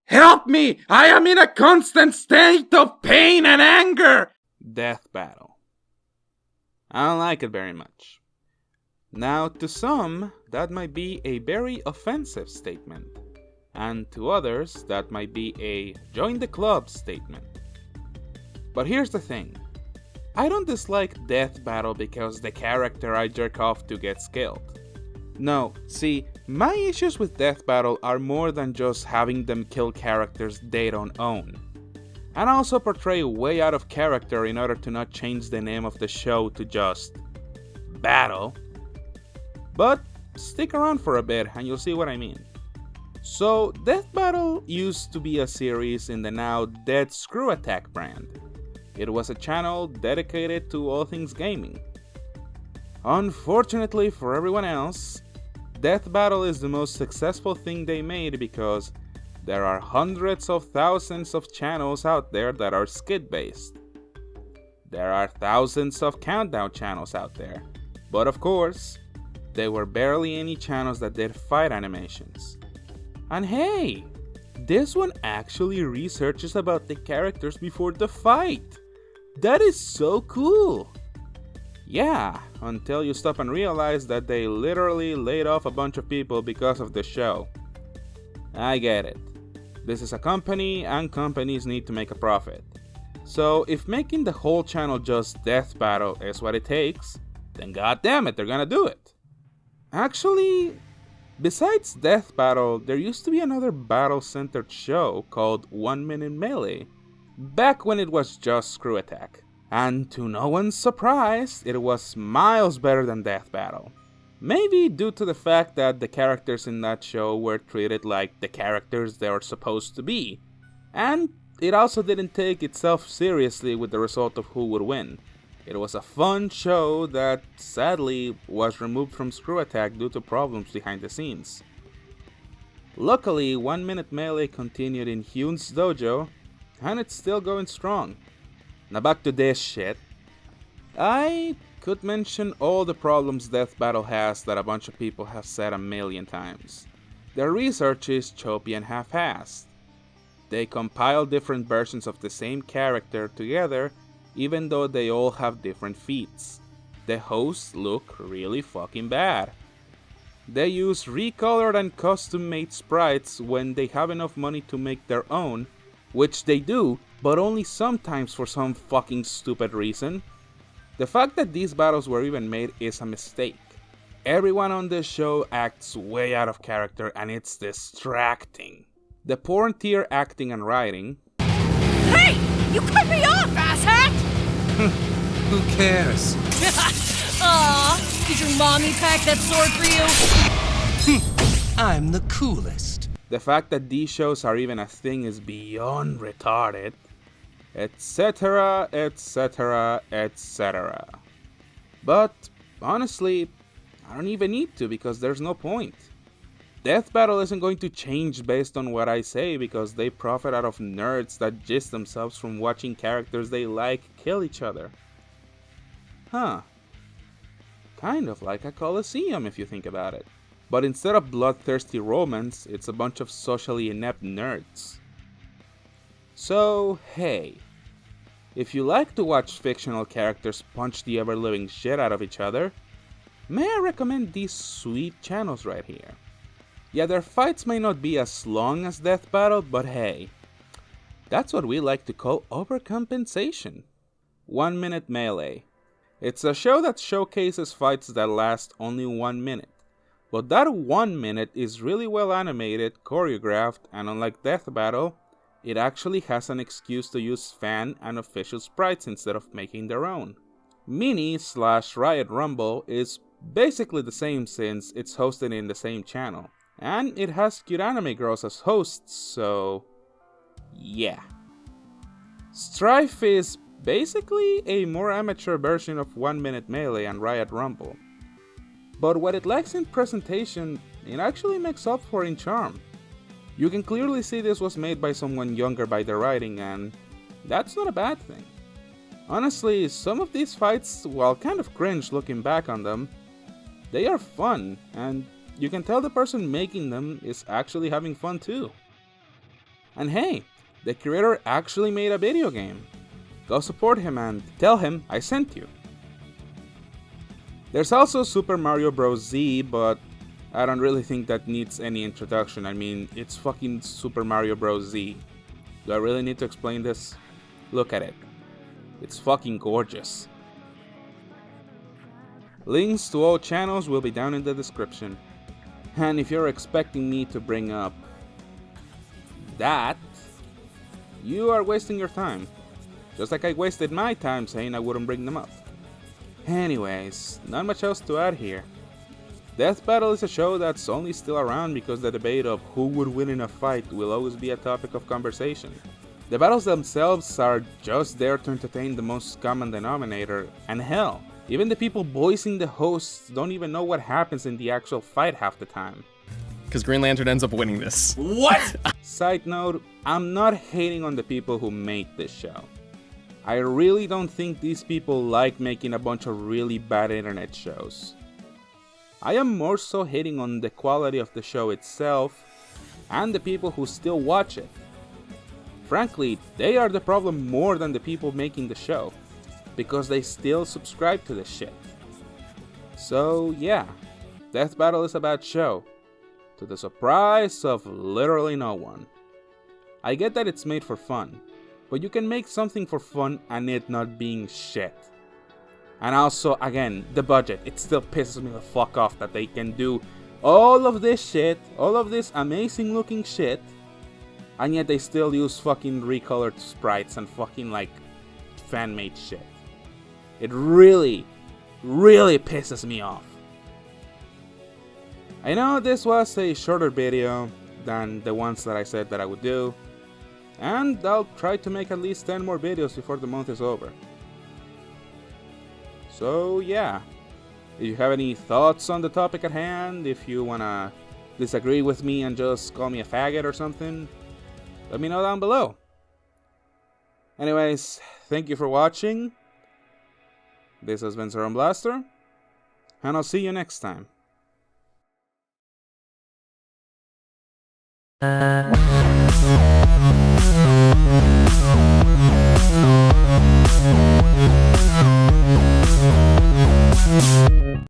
Help me! I am in a constant state of pain and anger! Death battle. I don't like it very much. Now, to some, that might be a very offensive statement, and to others, that might be a join the club statement. But here's the thing. I don't dislike death battle because the character I jerk off to gets killed. No, see, my issues with death battle are more than just having them kill characters they don't own. And also portray way out of character in order to not change the name of the show to just Battle. But stick around for a bit and you'll see what I mean. So, Death Battle used to be a series in the now dead Screwattack brand. It was a channel dedicated to all things gaming. Unfortunately for everyone else, Death Battle is the most successful thing they made because there are hundreds of thousands of channels out there that are skit based. There are thousands of countdown channels out there, but of course, there were barely any channels that did fight animations. And hey, this one actually researches about the characters before the fight. That is so cool! Yeah, until you stop and realize that they literally laid off a bunch of people because of the show. I get it. This is a company and companies need to make a profit. So if making the whole channel just Death Battle is what it takes, then goddammit, they're gonna do it. Actually, besides Death Battle, there used to be another battle-centered show called 1 Minute Melee, back when it was just Screwattack. And to no one's surprise, it was miles better than Death Battle. Maybe due to the fact that the characters in that show were treated like the characters they were supposed to be. And it also didn't take itself seriously with the result of who would win. It was a fun show that, sadly, was removed from Screwattack due to problems behind the scenes. Luckily, 1 Minute Melee continued in Hyun's dojo, and it's still going strong. Now back to this shit. I could mention all the problems Death Battle has that a bunch of people have said a million times. Their research is choppy and half-assed. They compile different versions of the same character together even though they all have different feats. The hosts look really fucking bad. They use recolored and custom-made sprites when they have enough money to make their own, which they do, but only sometimes for some fucking stupid reason. The fact that these battles were even made is a mistake. Everyone on this show acts way out of character and it's distracting. The porn tier acting and writing. Hey! You cut me off, asshat! Who cares? Aw, did your mommy pack that sword for you? I'm the coolest. The fact that these shows are even a thing is beyond retarded. Etc, etc, etc. But, honestly, I don't even need to because there's no point. Death Battle isn't going to change based on what I say because they profit out of nerds that gist themselves from watching characters they like kill each other. Huh. Kind of like a Coliseum if you think about it. But instead of bloodthirsty romance, it's a bunch of socially inept nerds. So, hey. If you like to watch fictional characters punch the ever-living shit out of each other, may I recommend these sweet channels right here. Yeah, their fights may not be as long as Death Battle, but hey, that's what we like to call overcompensation. 1 Minute Melee. It's a show that showcases fights that last only 1 minute, but that 1 minute is really well animated, choreographed, and unlike Death Battle, it actually has an excuse to use fan and official sprites instead of making their own. Mini/Riot Rumble is basically the same since it's hosted in the same channel. And it has cute anime girls as hosts, so yeah. Strife is basically a more amateur version of 1 Minute Melee and Riot Rumble. But what it lacks in presentation, it actually makes up for in charm. You can clearly see this was made by someone younger by the writing, and that's not a bad thing. Honestly, some of these fights, while kind of cringe looking back on them, they are fun, and you can tell the person making them is actually having fun too. And hey, the creator actually made a video game. Go support him and tell him I sent you. There's also Super Mario Bros. Z, but I don't really think that needs any introduction. I mean, it's fucking Super Mario Bros. Z. Do I really need to explain this? Look at it. It's fucking gorgeous. Links to all channels will be down in the description. And if you're expecting me to bring up that, you are wasting your time. Just like I wasted my time saying I wouldn't bring them up. Anyways, not much else to add here. Death Battle is a show that's only still around because the debate of who would win in a fight will always be a topic of conversation. The battles themselves are just there to entertain the most common denominator, and hell, even the people voicing the hosts don't even know what happens in the actual fight half the time. Because Green Lantern ends up winning this. What? Side note, I'm not hating on the people who made this show. I really don't think these people like making a bunch of really bad internet shows. I am more so hating on the quality of the show itself and the people who still watch it. Frankly, they are the problem more than the people making the show, because they still subscribe to this shit. So yeah, Death Battle is a bad show, to the surprise of literally no one. I get that it's made for fun, but you can make something for fun and it not being shit. And also, again, the budget. It still pisses me the fuck off that they can do all of this shit, all of this amazing looking shit, and yet they still use fucking recolored sprites and fucking like fan-made shit. It really, really pisses me off. I know this was a shorter video than the ones that I said that I would do, and I'll try to make at least 10 more videos before the month is over. So yeah, if you have any thoughts on the topic at hand, if you wanna disagree with me and just call me a faggot or something, let me know down below. Anyways, thank you for watching. This has been Zero Blaster, and I'll see you next time.